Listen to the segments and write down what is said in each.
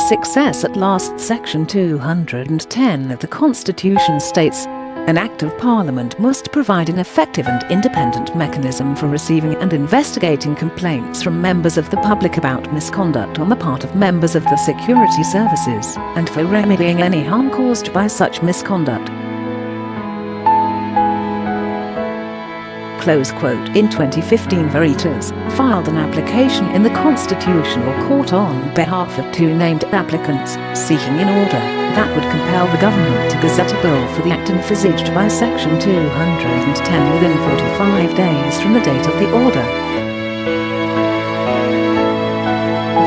success at last. Section 210 of the Constitution states, "An Act of Parliament must provide an effective and independent mechanism for receiving and investigating complaints from members of the public about misconduct on the part of members of the security services, and for remedying any harm caused by such misconduct." In 2015, Veritas filed an application in the Constitutional Court on behalf of two named applicants, seeking an order that would compel the government to gazette a bill for the act envisaged by Section 210 within 45 days from the date of the order.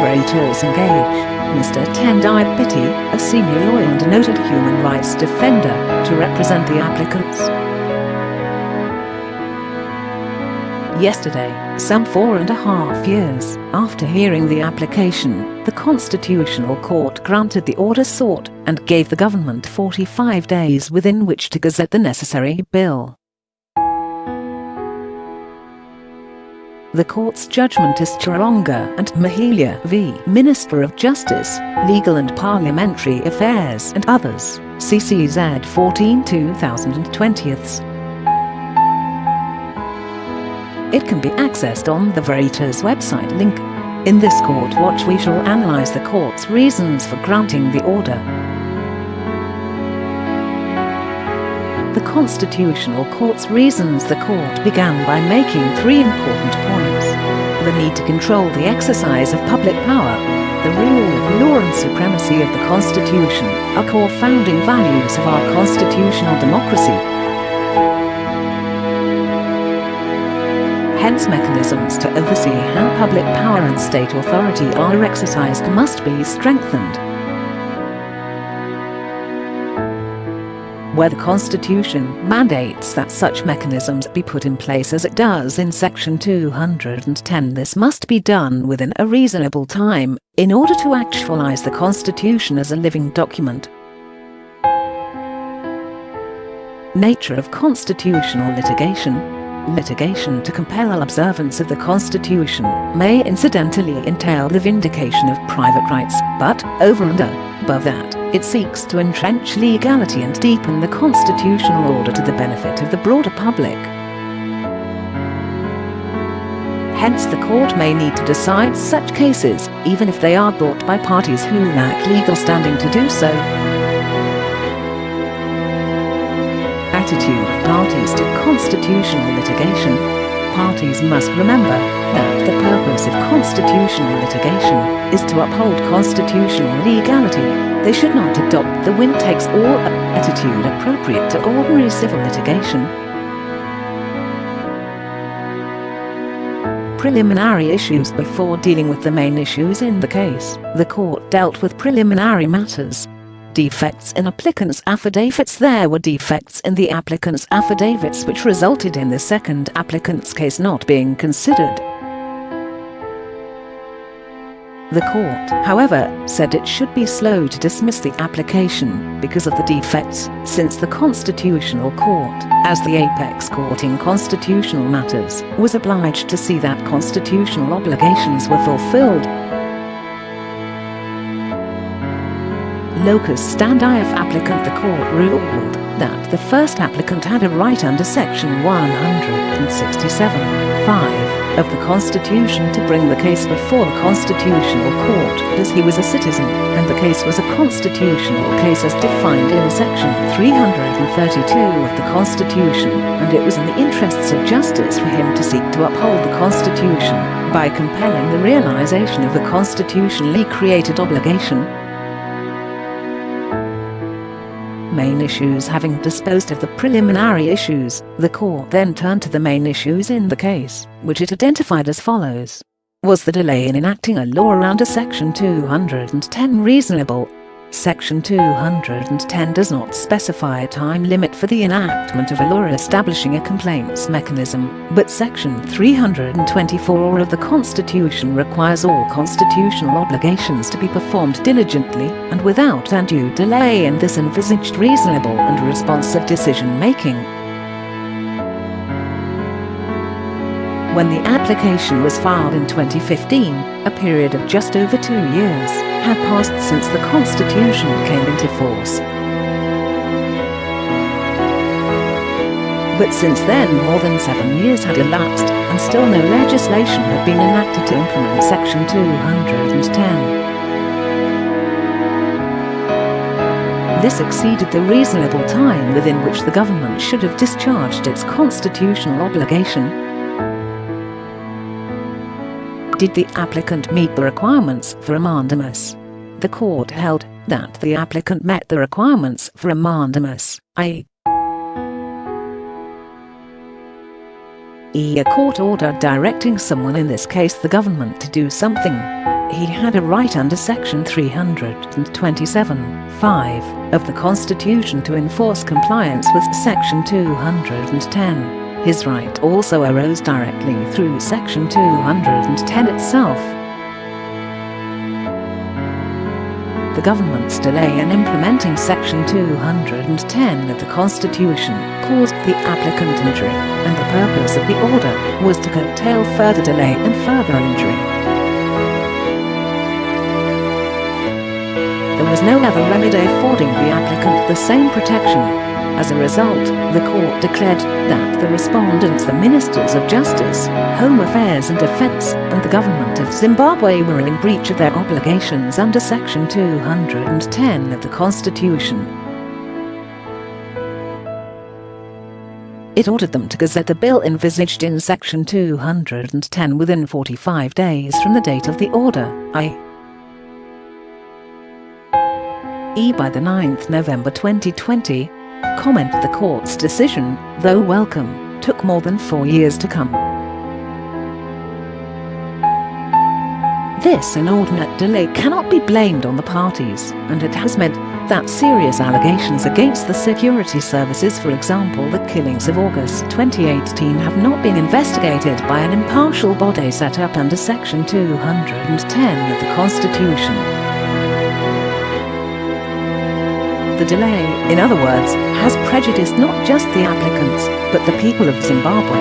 Veritas engaged Mr. Tendai Pitti, a senior lawyer and a noted human rights defender, to represent the applicants. Yesterday, some 4.5 years after hearing the application, the Constitutional Court granted the order sought and gave the government 45 days within which to gazette the necessary bill. The court's judgment is Chironga and Mahalia v. Minister of Justice, Legal and Parliamentary Affairs and Others, CCZ 14/2020. It can be accessed on the Veritas website link. In this Court Watch we shall analyze the court's reasons for granting the order. The Constitutional Court's reasons. The court began by making three important points: the need to control the exercise of public power, the rule of law and supremacy of the Constitution, are core founding values of our constitutional democracy. Hence, mechanisms to oversee how public power and state authority are exercised must be strengthened. Where the Constitution mandates that such mechanisms be put in place as it does in Section 210, this must be done within a reasonable time, in order to actualize the Constitution as a living document. Nature of constitutional litigation. Litigation to compel observance of the Constitution may incidentally entail the vindication of private rights, but, over and above that, it seeks to entrench legality and deepen the constitutional order to the benefit of the broader public. Hence, the court may need to decide such cases, even if they are brought by parties who lack legal standing to do so. Attitude of parties to constitutional litigation. Parties must remember that the purpose of constitutional litigation is to uphold constitutional legality. They should not adopt the win-takes-all attitude appropriate to ordinary civil litigation. Preliminary issues. Before dealing with the main issues in the case, the court dealt with preliminary matters. Defects in applicants' affidavits. There were defects in the applicants' affidavits which resulted in the second applicant's case not being considered. The court, however, said it should be slow to dismiss the application because of the defects, since the Constitutional Court, as the apex court in constitutional matters, was obliged to see that constitutional obligations were fulfilled. Locus standi of applicant. The court ruled that the first applicant had a right under Section 167(5) of the Constitution to bring the case before the Constitutional Court, as he was a citizen, and the case was a constitutional case as defined in Section 332 of the Constitution, and it was in the interests of justice for him to seek to uphold the Constitution by compelling the realization of the constitutionally created obligation. Main issues. Having disposed of the preliminary issues, the court then turned to the main issues in the case, which it identified as follows. Was the delay in enacting a law under Section 210 reasonable? Section 210 does not specify a time limit for the enactment of a law establishing a complaints mechanism, but Section 324 of the Constitution requires all constitutional obligations to be performed diligently and without undue delay, and this envisaged reasonable and responsive decision-making. when the application was filed in 2015, a period of just over 2 years had passed since the Constitution came into force. But since then more than 7 years had elapsed, and still no legislation had been enacted to implement Section 210. This exceeded the reasonable time within which the government should have discharged its constitutional obligation. Did the applicant meet the requirements for a mandamus? The court held that the applicant met the requirements for a mandamus, i.e. a court order directing someone, in this case the government, to do something. He had a right under Section 327(5) of the Constitution to enforce compliance with Section 210. His right also arose directly through Section 210 itself. The government's delay in implementing Section 210 of the Constitution caused the applicant injury, and the purpose of the order was to curtail further delay and further injury. There was no other remedy affording the applicant the same protection. As a result, the court declared that the respondents, the Ministers of Justice, Home Affairs and Defense, and the government of Zimbabwe were in breach of their obligations under Section 210 of the Constitution. It ordered them to gazette the bill envisaged in Section 210 within 45 days from the date of the order, i.e. by the 9th November 2020. Comment: the court's decision, though welcome, took more than 4 years to come. This inordinate delay cannot be blamed on the parties, and it has meant that serious allegations against the security services, for example the killings of August 2018, have not been investigated by an impartial body set up under Section 210 of the Constitution. The delay, in other words, has prejudiced not just the applicants, but the people of Zimbabwe.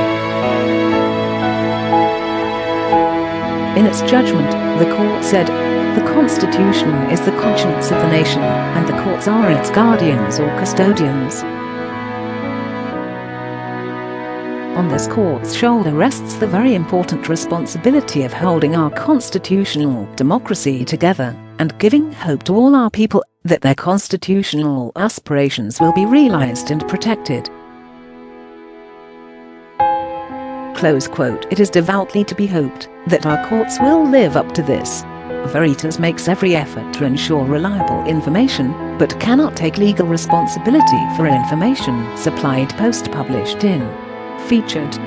In its judgment, the court said, "The Constitution is the conscience of the nation, and the courts are its guardians or custodians." On this court's shoulder rests the very important responsibility of holding our constitutional democracy together, and giving hope to all our people that their constitutional aspirations will be realized and protected. Close quote. It is devoutly to be hoped that our courts will live up to this. Veritas makes every effort to ensure reliable information, but cannot take legal responsibility for information supplied post-published in. Featured